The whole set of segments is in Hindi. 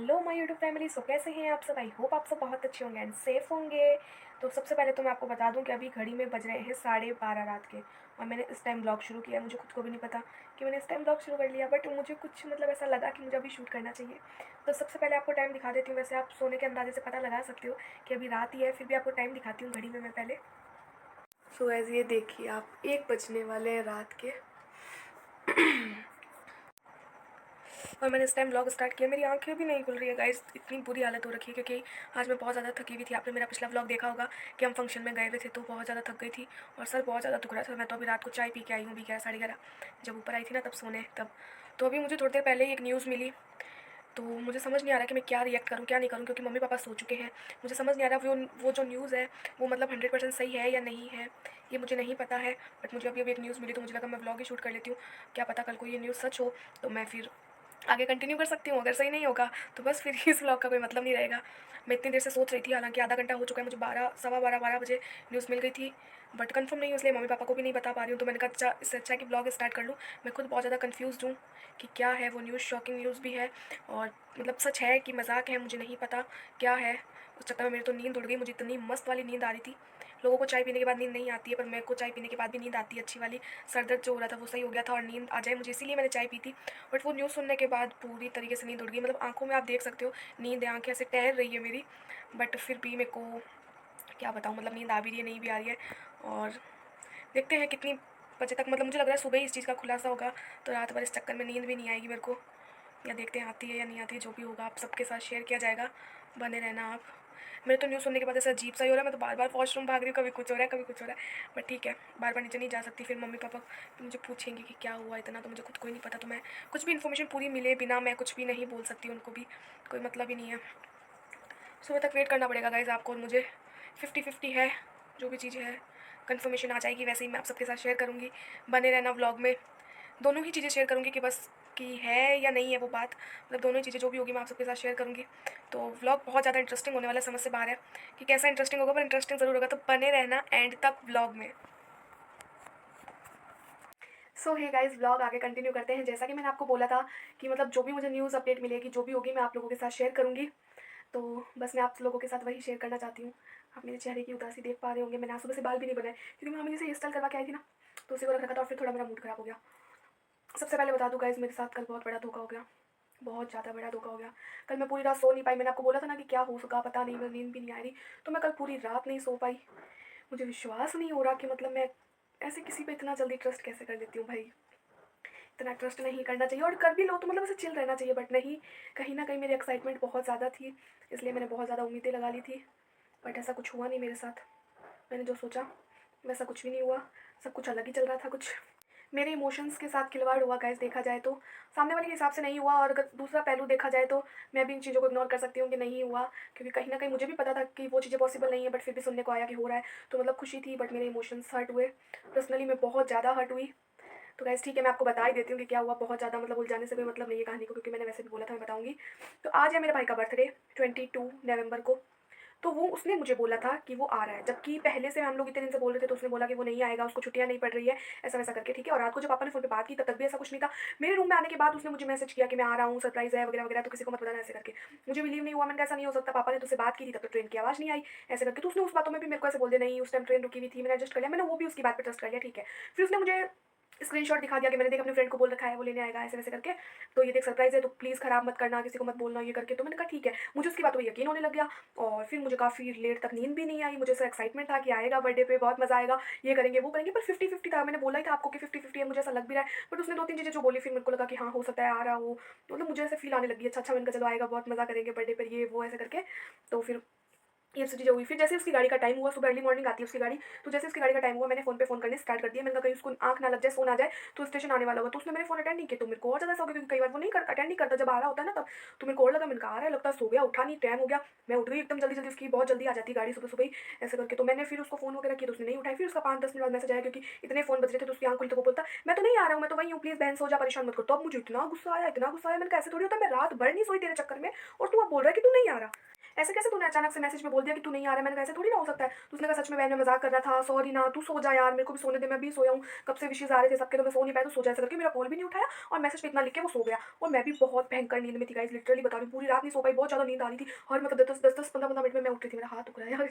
Hello my YouTube family. So कैसे हैं आप सब? आई होप आप सब बहुत अच्छे होंगे एंड सेफ होंगे। तो सबसे पहले तो मैं आपको बता दूं कि अभी घड़ी में बज रहे हैं 12:30 रात के, और मैंने इस टाइम ब्लॉग शुरू किया। मुझे खुद को भी नहीं पता कि मैंने इस टाइम ब्लॉग शुरू कर लिया, बट मुझे कुछ मतलब ऐसा लगा कि मुझे अभी शूट करना चाहिए। तो सबसे पहले आपको टाइम दिखा देती हूँ। वैसे आप सोने के अंदाजे से पता लगा सकते हो कि अभी रात ही है, फिर भी आपको टाइम दिखाती हूँ घड़ी में मैं पहले। सो एज ये देखिए आप, 1 बजने वाले हैं रात के। और मैंने इस टाइम व्लॉग स्टार्ट किया। मेरी आंखें भी नहीं खुल रही है गाइस, इतनी बुरी हालत हो रखी है क्योंकि आज मैं बहुत ज़्यादा थकी हुई थी। आपने मेरा पिछला व्लॉग देखा होगा कि हम फंक्शन में गए हुए थे, तो बहुत ज़्यादा थक गई थी और सर बहुत ज़्यादा दुख रहा था। मैं तो अभी रात को चाय पी के आई हूँ, अभी 11 साढ़े 11 जब ऊपर आई थी ना तब सोने तब। तो अभी मुझे थोड़ी देर पहले ही एक न्यूज़ मिली, तो मुझे समझ नहीं आ रहा कि मैं क्या रिएक्ट करूँ क्या नहीं करूँ, क्योंकि मम्मी पापा सो चुके हैं। मुझे समझ नहीं आ रहा वो जो न्यूज़ है वो मतलब 100% सही है या नहीं है, ये मुझे नहीं पता है। बट मुझे अभी अभी एक न्यूज़ मिली तो मुझे लगा मैं व्लॉग ही शूट कर लेती हूँ। क्या पता कल को ये न्यूज़ सच हो तो मैं फिर आगे कंटिन्यू कर सकती हूँ। अगर सही नहीं होगा तो बस फिर इस व्लॉग का कोई मतलब नहीं रहेगा। मैं इतनी देर से सोच रही थी, हालांकि आधा घंटा हो चुका है। मुझे 12 सवा 12 बजे न्यूज़ मिल गई थी, बट कंफर्म नहीं हूँ, इसलिए मम्मी पापा को भी नहीं बता पा रही हूँ। तो मैंने कहा अच्छा, इससे अच्छा है कि ब्लॉग स्टार्ट कर लूँ। मैं खुद बहुत ज़्यादा कन्फ्यूज़ हूँ कि क्या है वो न्यूज़। शॉकिंग न्यूज़ भी है और मतलब सच है कि मजाक है, मुझे नहीं पता क्या है। उस चक्कर में मेरी तो नींद उड़ गई। मुझे इतनी मस्त वाली नींद आ रही थी। लोगों को चाय पीने के बाद नींद नहीं आती है, पर मेरे को चाय पीने के बाद भी नींद आती है अच्छी वाली। सर दर्द जो हो रहा था वो सही हो गया था और नींद आ जाए मुझे, इसीलिए मैंने चाय पी थी। बट वो न्यूज़ सुनने के बाद पूरी तरीके से नींद उड़ गई। मतलब आंखों में आप देख सकते हो नींद है, आंखें ऐसे टहल रही है मेरी, बट फिर भी मेरे को क्या बताऊँ, मतलब नींद आ भी रही है नहीं भी आ रही है। और देखते हैं कितनी बजे तक, मतलब मुझे लग रहा है सुबह ही इस चीज़ का खुलासा होगा, तो रात भर इस चक्कर में नींद भी नहीं आएगी मेरे को। या देखते हैं आती है या नहीं आती है, जो भी होगा आप सबके साथ शेयर किया जाएगा। बने रहना आप। मेरे तो न्यूज़ सुनने के बाद ऐसा अजीब सा ही हो रहा है, मैं तो बार बार वॉशरूम भाग रही हूँ, कभी कुछ हो रहा है कभी कुछ हो रहा है। बट ठीक है, बार बार नीचे नहीं जा सकती, फिर मम्मी पापा मुझे पूछेंगे कि क्या हुआ इतना, तो मुझे खुद को ही नहीं पता। तो मैं कुछ भी इन्फॉर्मेशन पूरी मिले बिना मैं कुछ भी नहीं बोल सकती, उनको भी कोई मतलब ही नहीं है। सुबह तक वेट करना पड़ेगा गाइज़ आपको और मुझे। 50-50 है, जो भी चीज़ें है कन्फर्मेशन आ जाएगी वैसे ही मैं आप सबके साथ शेयर करूँगी। बने रहना व्लॉग में, दोनों ही चीज़ें शेयर करूँगी कि बस कि है या नहीं है वो बात, मतलब दोनों ही चीज़ें जो भी होगी मैं आप सबके साथ शेयर करूँगी। तो व्लॉग बहुत ज़्यादा इंटरेस्टिंग होने वाला है, समझ से बाहर है कि कैसा इंटरेस्टिंग होगा, पर इंटरेस्टिंग ज़रूर होगा। तो बने रहना एंड तक व्लॉग में। सो हे गाइस, व्लॉग आगे कंटिन्यू करते हैं। जैसा कि मैंने आपको बोला था कि मतलब जो भी मुझे न्यूज़ अपडेट मिलेगी, जो भी होगी मैं आप लोगों के साथ शेयर करूँगी। तो बस मैं आप लोगों के साथ वही शेयर करना चाहती हूँ। आप मेरे चेहरे की उदासी देख पा रहे होंगे। मैंने आज सुबह से बाल भी नहीं बनाए क्योंकि मैं मम्मी से हेयर स्टाइल करवा के आई थी ना, तो उसी को रख रखा था और फिर थोड़ा मेरा मूड ख़राब हो गया। सबसे पहले बता दूँ गाइस, मेरे साथ कल बहुत बड़ा धोखा हो गया, बहुत ज़्यादा बड़ा धोखा हो गया। कल मैं पूरी रात सो नहीं पाई। मैंने आपको बोला था ना कि क्या हो सका पता नहीं, मेरी नींद भी नहीं आ रही। तो मैं कल पूरी रात नहीं सो पाई। मुझे विश्वास नहीं हो रहा कि मतलब मैं ऐसे किसी पे इतना जल्दी ट्रस्ट कैसे कर लेती हूँ भाई। इतना ट्रस्ट नहीं करना चाहिए, और कर भी लो तो मतलब ऐसे चिल रहना चाहिए, बट नहीं, कहीं ना कहीं मेरी एक्साइटमेंट बहुत ज़्यादा थी, इसलिए मैंने बहुत ज़्यादा उम्मीदें लगा ली थी। बट ऐसा कुछ हुआ नहीं मेरे साथ। मैंने जो सोचा वैसा कुछ भी नहीं हुआ, सब कुछ अलग ही चल रहा था कुछ। मेरे इमोशंस के साथ खिलवाड़ हुआ गाइस, देखा जाए तो सामने वाले के हिसाब से नहीं हुआ। और अगर दूसरा पहलू देखा जाए तो मैं भी इन चीज़ों को इग्नोर कर सकती हूँ कि नहीं हुआ, क्योंकि कहीं ना कहीं मुझे भी पता था कि वो चीज़ें पॉसिबल नहीं है, बट फिर भी सुनने को आया कि हो रहा है, तो मतलब खुशी थी, बट मेरे इमोशंस हर्ट हुए। पर्सनली मैं बहुत ज़्यादा हर्ट हुई। तो गाइस ठीक है, मैं आपको बता ही देती हूँ कि क्या हुआ। बहुत ज़्यादा मतलब उलझाने से कोई मतलब नहीं है कहानी को, क्योंकि मैंने वैसे भी बोला था मैं बताऊँगी। तो आज है मेरे भाई का बर्थडे, 22 नवंबर को। तो वो उसने मुझे बोला था कि वो आ रहा है, जबकि पहले से हम लोग इतने दिन से बोल रहे थे, तो उसने बोला कि वो नहीं आएगा, उसको छुट्टियाँ नहीं पड़ रही है, ऐसा वैसा करके, ठीक है। और रात को जब पापा ने फ़ोन पे बात की तब तक भी ऐसा कुछ नहीं था। मेरे रूम में आने के बाद उसने मुझे मैसेज किया कि मैं आ रहा हूँ, सरप्राइज़ है वगैरह वगैरह, तो किसी को मत बताना ऐसे करके। मुझे बिलीव नहीं हुआ। मैंने कहा ऐसा नहीं हो सकता, पापा ने तुझसे बात की थी तब तो ट्रेन की आवाज़ नहीं आई, ऐसे करके। तो उसने उस बातों में भी मेरे को ऐसे बोल दिया, नहीं उस टाइम ट्रेन रुकी हुई थी, मैंने एडजस्ट कर लिया। मैंने वो भी उसकी बात पर ट्रस्ट कर लिया, ठीक है। फिर उसने मुझे स्क्रीनशॉट दिखा दिया कि मैंने देख अपने फ्रेंड को बोल रखा है वो लेने आएगा, ऐसे वैसे करके, तो ये देख सरप्राइज़ है, तो प्लीज़ ख़राब मत करना, किसी को मत बोलना, ये करके। तो मैंने कहा ठीक है। मुझे उसकी बातों पर यकीन होने लग गया और फिर मुझे काफ़ी लेट तक नींद भी नहीं आई। मुझे ऐसा एक्साइटमेंट था कि आएगा बर्थडे पे, बहुत मज़ा आएगा, ये करेंगे वो करेंगे, पर 50-50 था। मैंने बोला ही था आपको कि 50-50 है, मुझे ऐसा लग भी रहा है। बट उसने 2-3 चीज़ें जो बोली, फिर मेरे को लगा कि हाँ हो सकता है आ रहा हो, मतलब मुझे ऐसे फील आने लगी अच्छा अच्छा। मैंने कहा चलो आएगा, बहुत मज़ा करेंगे बर्थडे पर, ये वो ऐसे करके। तो फिर ये सब चीज़ें हुई। फिर जैसे उसकी गाड़ी का टाइम हुआ, सुबह अर्ली मॉर्निंग आती है उसकी गाड़ी, तो जैसे उसकी गाड़ी का टाइम हुआ मैंने फ़ोन पे फ़ोन करने स्टार्ट कर दिया। मैंने कहा कहीं उसको आँख ना लग जाए, सो ना जाए, तो स्टेशन आने वाला होगा। तो उसने मेरे फ़ोन अटेंड नहीं किया, तो मेरे को और ज़्यादा ऐसा हो गया, क्योंकि कई बार वो नहीं कर अटेंड नहीं करता, जब आ रहा होता है ना तब। तो मेरे को और लगा, मैंने कहा आ रहा है लगता है, सो गया, उठा नहीं, टाइम हो गया। मैं उठ गई एकदम जल्दी जल्दी, उसकी बहुत जल्दी आ जाती है गाड़ी सुबह सुबह ही, ऐसे करके। तो मैंने फिर उसको फ़ोन वगैरह किया तो उसने नहीं उठाई। फिर उसका 5-10 मिनट बाद मैसेज आया, क्योंकि इतने फ़ोन बज रहे थे, तो उसकी आँख खुली तो वो बोलता मैं तो नहीं आ रहा हूँ, मैं तो वहीं हूँ, प्लीज़ बहन सो जा, परेशान मत कर। तो अब मुझे इतना गुस्सा आया, इतना गुस्सा आया। मैंने कहा ऐसे थोड़ी होता है, मैं रात भर नहीं सोई तेरे चक्कर में और तू अब बोल रहा है कि तू नहीं आ रहा। ऐसे कैसे तूने अचानक से मैसेज में बोल दिया कि तू नहीं आ रहा है? मैंने कहा ऐसे थोड़ी ना हो सकता है। तो उसने कहा सच में बहन मैं मज़ाक कर रहा था, सॉरी ना, तू सो जा यार, मेरे को भी सोने दे, मैं भी सोया हूँ, कब से विशेज़ आ रहे थे सबके तो मैं सो नहीं पाया, तो सो जा। ऐसा करके मेरा कॉल भी नहीं उठाया और मैसेज पे इतना लिख के वो सो गया। और मैं भी बहुत भयंकर नींद में थी गाइस, लिटरली बता रही हूँ, पूरी रात नहीं सो पाई, बहुत ज़्यादा नींद आ रही थी। और मतलब 10-10 15-15 मिनट में मैं उठ रही थी, मेरा हाथ दुख रहा है यार,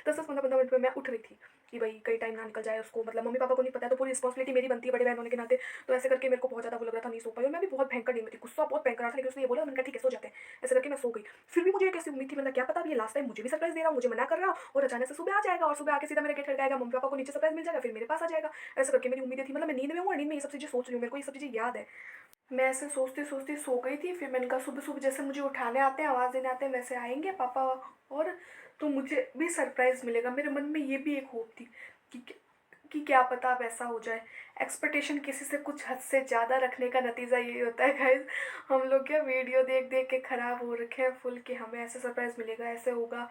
10-10 15-15 मिनट में मैं उठ रही थी कि भाई कहीं टाइम ना निकल जाए उसको, मतलब मम्मी पापा को नहीं पता है तो पूरी रिस्पॉन्सिबिलिटी मेरी बनती है बड़े बहन होने के नाते। तो ऐसे करके मेरे को बहुत ज़्यादा वो लग रहा था, नहीं सो पाई और मैं भी बहुत भयंकर नींद में थी, गुस्सा बहुत भयंकर आ रहा था, लेकिन उसने ये बोला, मैंने कहा ठीक है सो जाते हैं। ऐसे करके मैं सो गई। फिर भी मुझे कैसी उम्मीद थी, मतलब क्या पता अब ये लास्ट टाइम मुझे भी सरप्राइज दे रहा हूँ, मुझे मना कर रहा और अचानक से सुबह आ जाएगा और सुबह आके सीधा मेरे गेट खड़काएगा, मम्मी पापा को नीचे सरप्राइज मिल जाएगा, फिर मेरे पास आ जाएगा। ऐसे करके मेरी उम्मीदें थी, मतलब मैं नींद में हूँ और नींद में ये सब चीज़ें सोच रही हूँ, मेरे को ये सब चीज़ें याद है। मैं ऐसे सोचती सोचती सो गई थी। फिर मैंने कहा सुबह सुबह जैसे मुझे उठाने आते हैं, आवाज़ देने आते हैं, वैसे आएंगे पापा और तो मुझे भी सरप्राइज़ मिलेगा। मेरे मन में ये भी एक होप थी कि कि क्या पता अब ऐसा हो जाए। एक्सपेक्टेशन किसी से कुछ हद से ज़्यादा रखने का नतीजा यही होता है गाइस। हम लोग क्या वीडियो देख देख के ख़राब हो रखे हैं फुल, कि हमें ऐसे सरप्राइज़ मिलेगा, ऐसे होगा,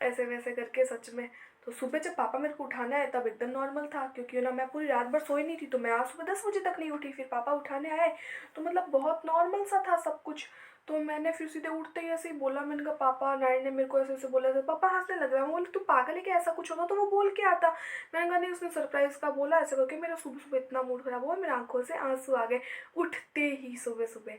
ऐसे वैसे करके सच में। तो सुबह जब पापा मेरे को उठाने आए तब एकदम नॉर्मल था, क्योंकि ना मैं पूरी रात भर सोई नहीं थी, तो मैं आज सुबह 10 बजे तक नहीं उठी। फिर पापा उठाने आए तो मतलब बहुत नॉर्मल सा था सब कुछ। तो मैंने फिर सीधे उठते ही ऐसे ही बोला, मैंने कहा पापा, नानी ने मेरे को ऐसे ऐसे बोला था। पापा हंसने लग रहा है, मैं बोली तू पागल है क्या, ऐसा कुछ होता तो वो बोल के आता। मैंने कहा नहीं, उसने सरप्राइज का बोला। ऐसे करके मेरा सुबह सुबह इतना मूड खराब हुआ, मेरे आंखों से आंसू आ गए उठते ही सुबह सुबह।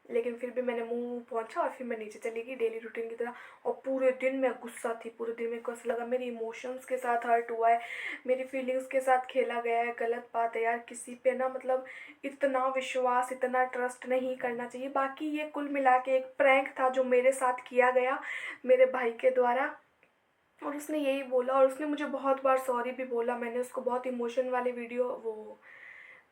लेकिन फिर भी मैंने मुंह पहुंचा और फिर मैं नीचे चली गई डेली रूटीन की तरह। और पूरे दिन मैं गुस्सा थी, पूरे दिन मेरे को ऐसा लगा मेरी इमोशंस के साथ हर्ट हुआ है, मेरी फीलिंग्स के साथ खेला गया है। गलत बात है यार, किसी पे ना मतलब इतना विश्वास, इतना ट्रस्ट नहीं करना चाहिए। बाकी ये कुल मिला के एक प्रैंक था जो मेरे साथ किया गया मेरे भाई के द्वारा। और उसने यही बोला और उसने मुझे बहुत बार सॉरी भी बोला। मैंने उसको बहुत इमोशन वाले वीडियो वो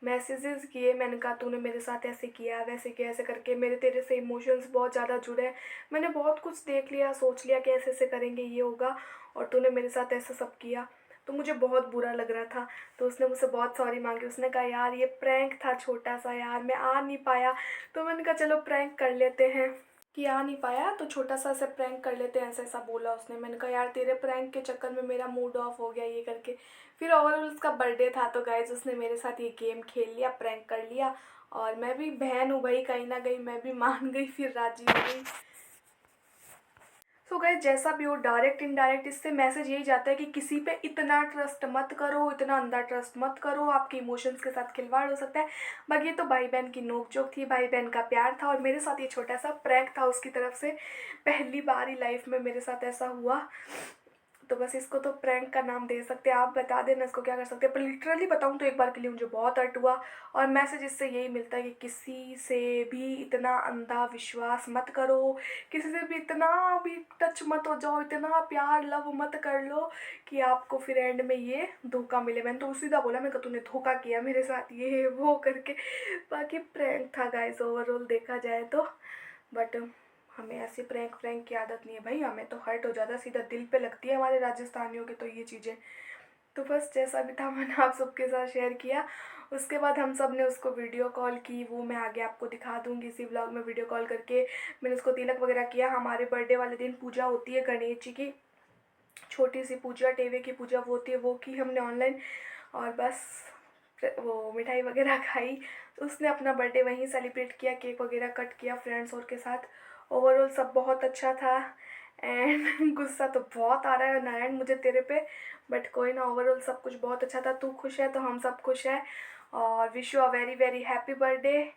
मैसेजेस किए, मैंने कहा तूने मेरे साथ ऐसे किया वैसे किया, ऐसे करके मेरे तेरे से इमोशंस बहुत ज़्यादा जुड़े हैं। मैंने बहुत कुछ देख लिया, सोच लिया कि ऐसे ऐसे करेंगे ये होगा, और तूने मेरे साथ ऐसा सब किया। तो मुझे बहुत बुरा लग रहा था। तो उसने मुझसे बहुत सॉरी मांगी, उसने कहा यार ये प्रैंक था छोटा सा यार, मैं आ नहीं पाया। तो मैंने कहा चलो प्रैंक कर लेते हैं, कि आ नहीं पाया तो छोटा सा ऐसे प्रैंक कर लेते हैं, ऐसा ऐसा बोला उसने। मैंने कहा यार तेरे प्रैंक के चक्कर में मेरा मूड ऑफ हो गया ये करके। फिर ओवरऑल उसका बर्थडे था तो गाइज उसने मेरे साथ ये गेम खेल लिया, प्रैंक कर लिया। और मैं भी बहन हूँ भाई, कहीं ना कहीं मैं भी मान गई, फिर राजी हो गई। सो गाइस जैसा भी हो, डायरेक्ट इनडायरेक्ट इससे मैसेज यही जाता है कि किसी पे इतना ट्रस्ट मत करो, इतना अंधा ट्रस्ट मत करो, आपके इमोशंस के साथ खिलवाड़ हो सकता है। बाकी ये तो भाई बहन की नोकझोंक थी, भाई बहन का प्यार था, और मेरे साथ ये छोटा सा प्रैंक था उसकी तरफ से। पहली बार ही लाइफ में मेरे साथ ऐसा हुआ। तो बस इसको तो प्रैंक का नाम दे सकते हैं, आप बता देना इसको क्या कर सकते हैं। पर लिटरली बताऊँ तो एक बार के लिए मुझे बहुत हर्ट हुआ। और मैसेज इससे यही मिलता है कि किसी से भी इतना अंधा विश्वास मत करो, किसी से भी इतना भी टच मत हो जाओ, इतना प्यार लव मत कर लो कि आपको फिर एंड में ये धोखा मिले। मैंने तो सीधा बोला, मैं तूने धोखा किया मेरे साथ ये वो करके। बाकी प्रैंक था गाइस ओवरऑल देखा जाए तो। बट हमें ऐसी प्रैंक प्रैंक की आदत नहीं है भाई, हमें तो हर्ट हो जाता है, सीधा दिल पे लगती है हमारे राजस्थानियों के तो ये चीज़ें। तो बस जैसा भी था मैंने आप सबके साथ शेयर किया। उसके बाद हम सब ने उसको वीडियो कॉल की, वो मैं आगे आपको दिखा दूँगी इसी ब्लॉग में वीडियो कॉल करके। मैंने उसको तिलक वगैरह किया। हमारे बर्थडे वाले दिन पूजा होती है गणेश जी की, छोटी सी पूजा, टेवे की पूजा वो होती है, वो की हमने ऑनलाइन। और बस वो मिठाई वगैरह खाई। तो उसने अपना बर्थडे वहीं सेलिब्रेट किया, केक वगैरह कट किया फ्रेंड्स और के साथ। ओवरऑल सब बहुत अच्छा था। एंड गुस्सा तो बहुत आ रहा है नारायण मुझे तेरे पे, बट कोई ना, ओवरऑल सब कुछ बहुत अच्छा था। तू खुश है तो हम सब खुश हैं। और wish you a very very happy birthday.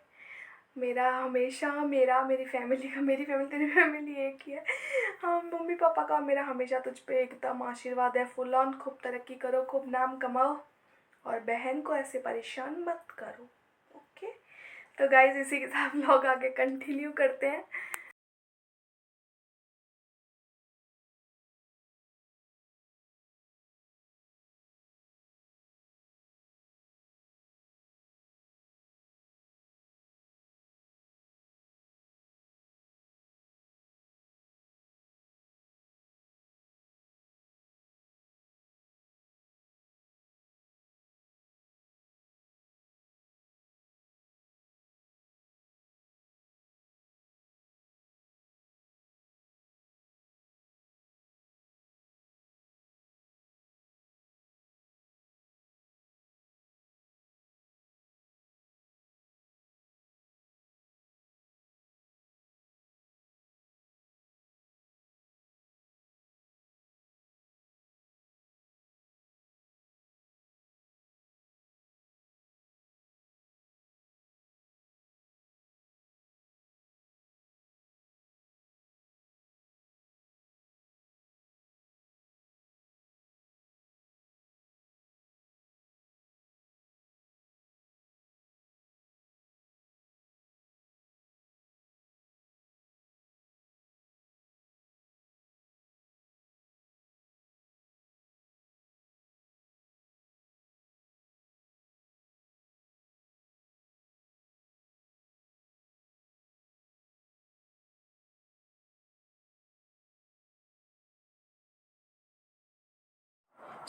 मेरा हमेशा, मेरा मेरी फैमिली का, मेरी फैमिली तेरी फैमिली एक ही है, हाँ, मम्मी पापा का मेरा हमेशा तुझ पे एकदम आशीर्वाद है फुल ऑन। खूब तरक्की करो, खूब नाम कमाओ, और बहन को ऐसे परेशान मत करो। ओके। तो गाइज इसी के साथ लोग आगे कंटिन्यू करते हैं।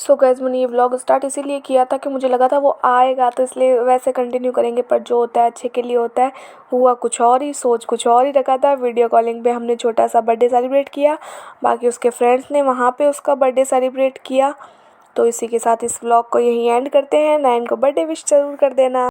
सो गैस मैंने ये व्लॉग स्टार्ट इसीलिए किया था कि मुझे लगा था वो आएगा तो इसलिए वैसे कंटिन्यू करेंगे, पर जो होता है अच्छे के लिए होता है। हुआ कुछ और ही, सोच कुछ और ही रखा था। वीडियो कॉलिंग पे हमने छोटा सा बर्थडे सेलिब्रेट किया, बाकी उसके फ्रेंड्स ने वहाँ पे उसका बर्थडे सेलिब्रेट किया। तो इसी के साथ इस व्लॉग को यहीं एंड करते हैं। नयन को बर्थडे विश ज़रूर कर देना।